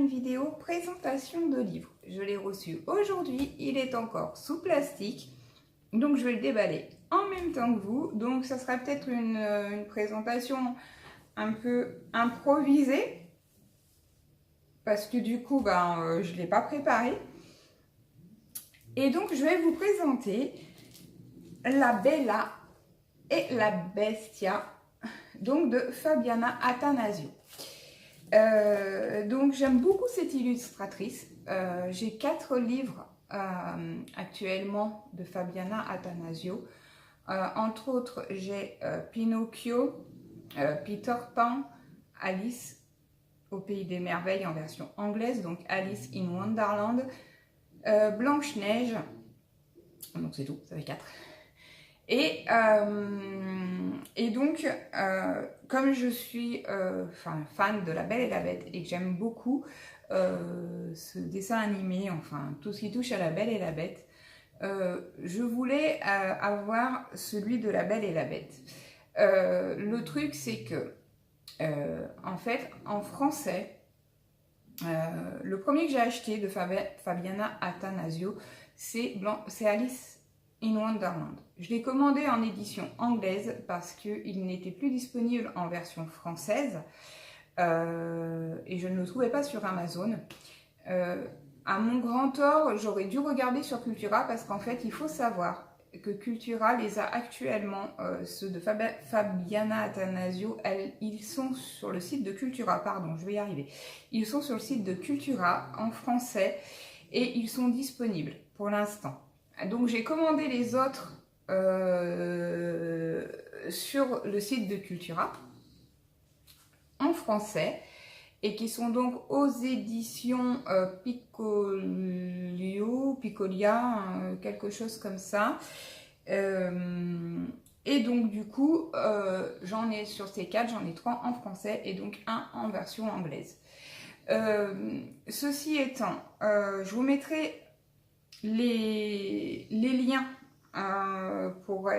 une vidéo présentation de livre. Je l'ai reçu aujourd'hui, il est encore sous plastique, donc je vais le déballer en même temps que vous. Donc ça sera peut-être une présentation un peu improvisée, parce que du coup, je ne l'ai pas préparé. Et donc je vais vous présenter La Bella et la Bestia, donc de Fabiana Attanasio. Donc j'aime beaucoup cette illustratrice. J'ai 4 livres actuellement de Fabiana Attanasio. Entre autres, j'ai Pinocchio, Peter Pan, Alice au Pays des Merveilles en version anglaise, donc Alice in Wonderland, Blanche-Neige, donc c'est tout, ça fait 4. Et donc, comme je suis fan de La Belle et la Bête et que j'aime beaucoup ce dessin animé, enfin tout ce qui touche à La Belle et la Bête, je voulais avoir celui de La Belle et la Bête. Le truc, c'est que, en fait, en français, le premier que j'ai acheté de Fabiana Attanasio, c'est Alice in Wonderland. Je l'ai commandé en édition anglaise parce qu'il n'était plus disponible en version française et je ne le trouvais pas sur Amazon. À mon grand tort, j'aurais dû regarder sur Cultura parce qu'en fait, il faut savoir que Cultura les a actuellement, ceux de Fabiana Attanasio, ils sont sur le site de Cultura, pardon, je vais y arriver. Ils sont sur le site de Cultura en français et ils sont disponibles pour l'instant. Donc j'ai commandé les autres sur le site de Cultura en français et qui sont donc aux éditions Picolia, quelque chose comme ça. Et donc du coup, j'en ai sur ces 4, j'en ai 3 en français et donc 1 en version anglaise. Ceci étant, je vous mettrai les liens pour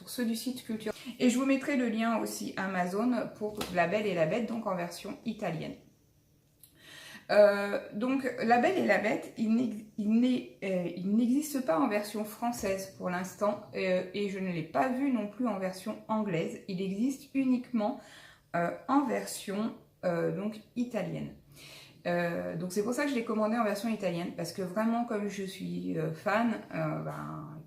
ceux du site Cultura. Et je vous mettrai le lien aussi Amazon pour La Belle et la Bête, donc en version italienne. Donc La Belle et la Bête, il n'existe pas en version française pour l'instant et je ne l'ai pas vu non plus en version anglaise. Il existe uniquement en version donc italienne. Donc c'est pour ça que je l'ai commandé en version italienne, parce que vraiment comme je suis fan,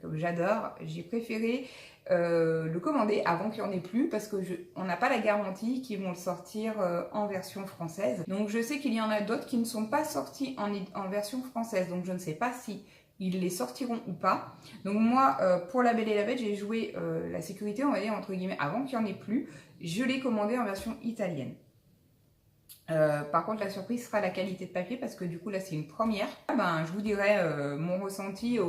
comme j'adore, j'ai préféré le commander avant qu'il n'y en ait plus, parce que on n'a pas la garantie qu'ils vont le sortir en version française. Donc je sais qu'il y en a d'autres qui ne sont pas sortis en version française, donc je ne sais pas si ils les sortiront ou pas. Donc moi, pour La Belle et la Bête, j'ai joué la sécurité, on va dire entre guillemets, avant qu'il n'y en ait plus. Je l'ai commandé en version italienne. Par contre la surprise sera la qualité de papier parce que du coup là c'est une première. Je vous dirai mon ressenti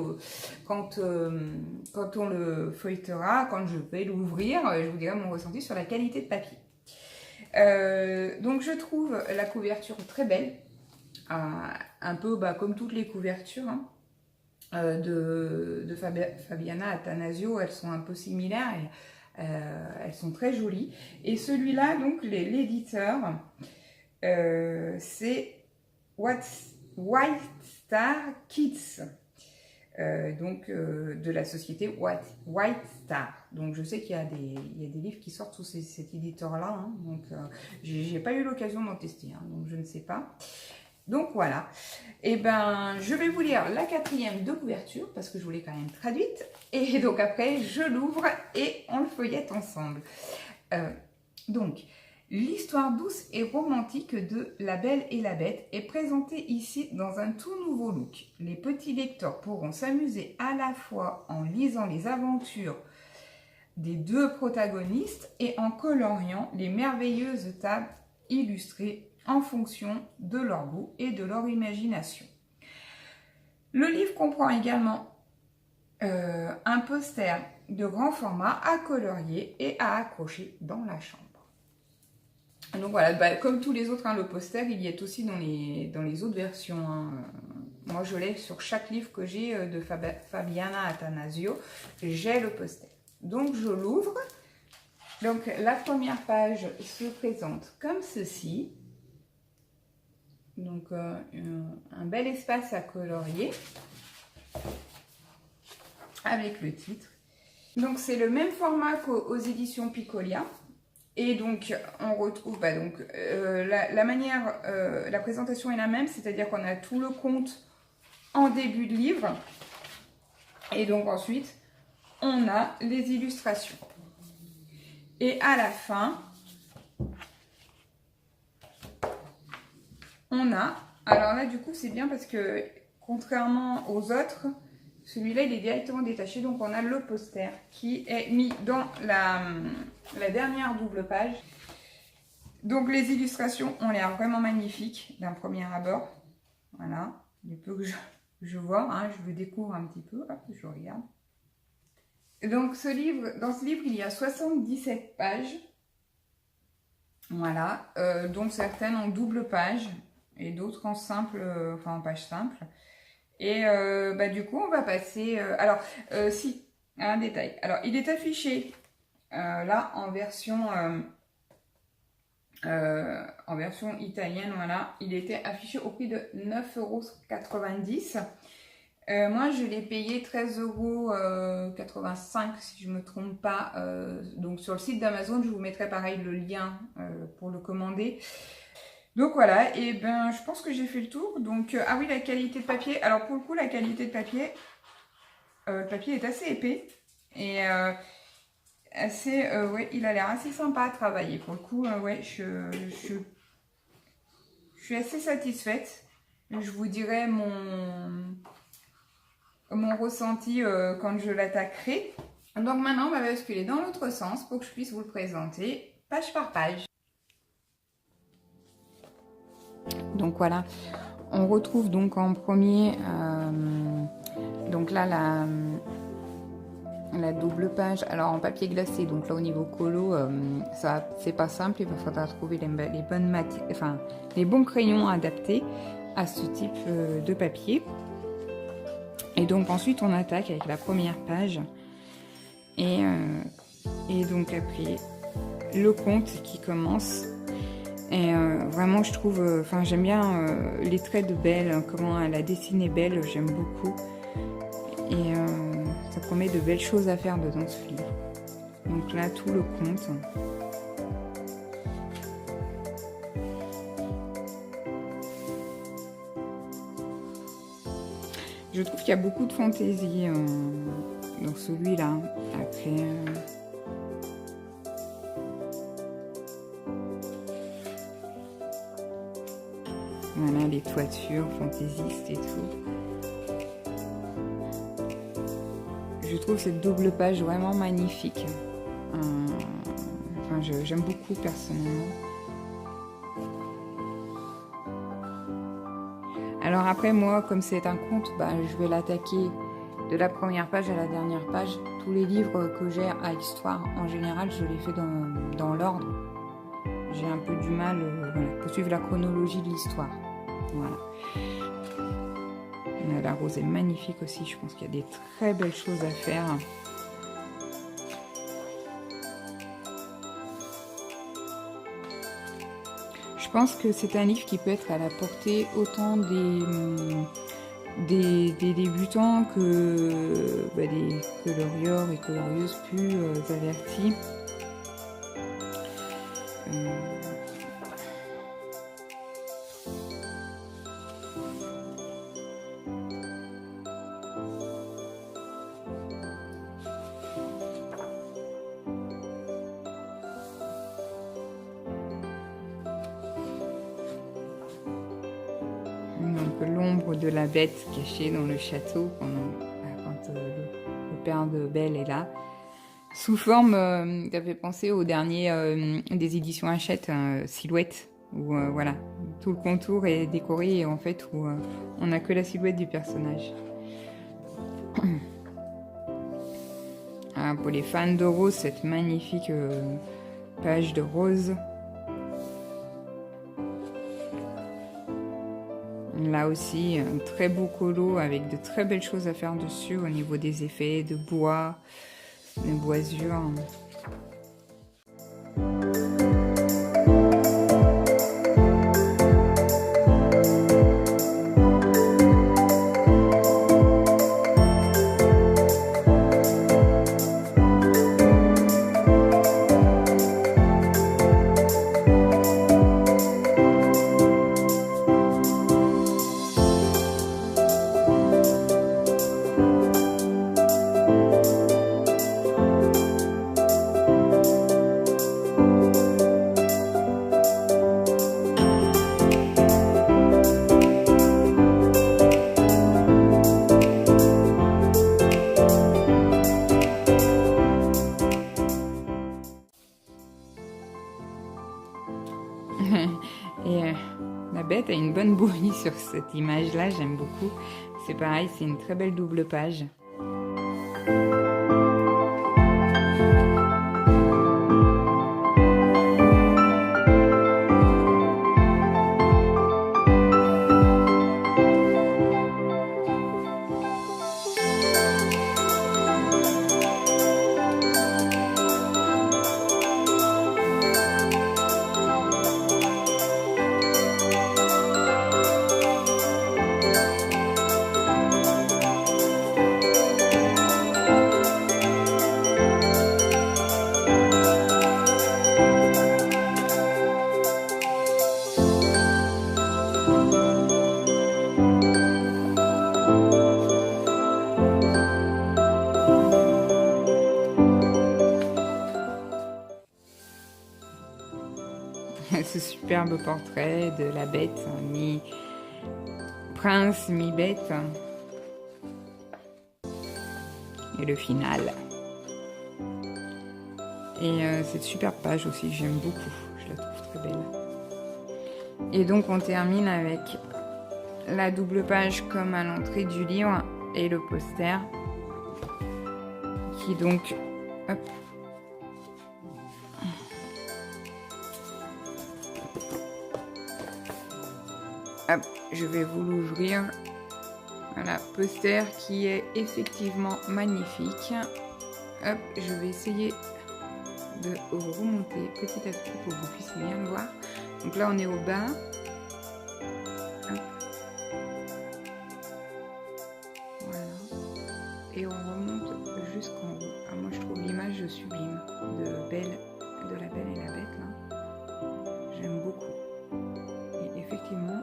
quand on le feuilletera, quand je vais l'ouvrir, je vous dirai mon ressenti sur la qualité de papier. Donc je trouve la couverture très belle, un peu comme toutes les couvertures de Fabiana Attanasio, elles sont un peu similaires et elles sont très jolies. Et celui-là, donc l'éditeur, c'est White Star Kids, de la société White Star. Donc je sais qu'il y a des livres qui sortent sous cet éditeur-là, donc j'ai pas eu l'occasion d'en tester, donc je ne sais pas. Donc voilà, et je vais vous lire la 4e de couverture parce que je voulais quand même traduite, et donc après je l'ouvre et on le feuillette ensemble. Donc, l'histoire douce et romantique de La Belle et la Bête est présentée ici dans un tout nouveau look. Les petits lecteurs pourront s'amuser à la fois en lisant les aventures des 2 protagonistes et en coloriant les merveilleuses tables illustrées en fonction de leur goût et de leur imagination. Le livre comprend également un poster de grand format à colorier et à accrocher dans la chambre. Donc voilà, comme tous les autres, le poster, il y est aussi dans les autres versions. Moi, je l'ai sur chaque livre que j'ai de Fabiana Attanasio, j'ai le poster. Donc, je l'ouvre. Donc, la première page se présente comme ceci. Donc un bel espace à colorier avec le titre. Donc c'est le même format qu'aux éditions Picolia. Et donc on retrouve la manière, la présentation est la même, c'est-à-dire qu'on a tout le conte en début de livre. Et donc ensuite on a les illustrations. Et à la fin, on a, alors là du coup c'est bien parce que contrairement aux autres, celui-là il est directement détaché, donc on a le poster qui est mis dans la dernière double page. Donc les illustrations ont l'air vraiment magnifiques d'un premier abord. Voilà, du peu que je vois, hein, je le découvre un petit peu, hop, je regarde. Donc dans ce livre il y a 77 pages. Voilà, dont certaines en double page et d'autres en simple, en page simple. Et du coup, on va passer... si, un détail. Alors, il est affiché là en version italienne, voilà. Il était affiché au prix de 9,90 €. Moi, je l'ai payé 13,85 € si je ne me trompe pas. Donc, sur le site d'Amazon, je vous mettrai pareil le lien pour le commander. Donc voilà, et ben je pense que j'ai fait le tour. Donc, ah oui, la qualité de papier. Alors, pour le coup, la qualité de papier, le papier est assez épais. Et ouais, il a l'air assez sympa à travailler. Pour le coup, ouais, je suis assez satisfaite. Je vous dirai mon ressenti quand je l'attaquerai. Donc maintenant on va basculer dans l'autre sens pour que je puisse vous le présenter page par page. Donc voilà, on retrouve donc en premier donc là la double page, alors en papier glacé. Donc là au niveau colo, ça c'est pas simple, il va falloir trouver les bons crayons adaptés à ce type de papier. Et donc ensuite on attaque avec la première page et donc après le conte qui commence. Et vraiment je trouve, j'aime bien les traits de Belle, comment elle a dessiné Belle, j'aime beaucoup. Et ça promet de belles choses à faire dedans ce livre. Donc là tout le conte. Je trouve qu'il y a beaucoup de fantaisie dans celui-là. Après, voilà, les toitures fantaisistes et tout. Je trouve cette double page vraiment magnifique. J'aime beaucoup personnellement. Alors après, moi, comme c'est un conte, je vais l'attaquer de la première page à la dernière page. Tous les livres que j'ai à histoire, en général, je les fais dans l'ordre. J'ai un peu du mal pour suivre la chronologie de l'histoire. Voilà. La rose est magnifique aussi, je pense qu'il y a des très belles choses à faire. Je pense que c'est un livre qui peut être à la portée autant des débutants que des colorieurs et colorieuses plus avertis. L'ombre de la bête cachée dans le château quand le père de Belle est là. Sous forme, ça fait penser au dernier des éditions Hachette, Silhouette, où voilà, tout le contour est décoré et en fait où on n'a que la silhouette du personnage. Pour les fans de rose, cette magnifique page de rose. Là aussi, un très beau colo avec de très belles choses à faire dessus au niveau des effets de bois, de boisure. a une bonne bouille sur cette image-là, j'aime beaucoup. C'est pareil, c'est une très belle double page. Ce superbe portrait de la bête, mi-prince, mi-bête. Et le final. Et cette superbe page aussi, j'aime beaucoup. Je la trouve très belle. Et donc on termine avec la double page comme à l'entrée du livre et le poster. Qui donc... Hop, hop, je vais vous l'ouvrir. Voilà, poster qui est effectivement magnifique. Hop, je vais essayer de remonter petit à petit pour que vous puissiez bien le voir. Donc là, on est au bas. Hop. Voilà. Et on remonte jusqu'en haut. Ah, moi, je trouve l'image sublime de la Belle et la Bête. Là. J'aime beaucoup. Et effectivement,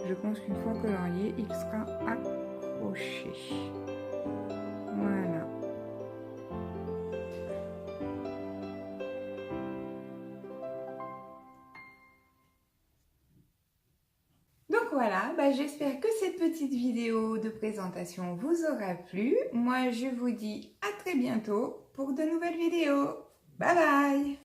je pense qu'une fois colorié, il sera accroché. Voilà. Donc voilà, j'espère que cette petite vidéo de présentation vous aura plu. Moi, je vous dis à très bientôt pour de nouvelles vidéos. Bye bye!